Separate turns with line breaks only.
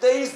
23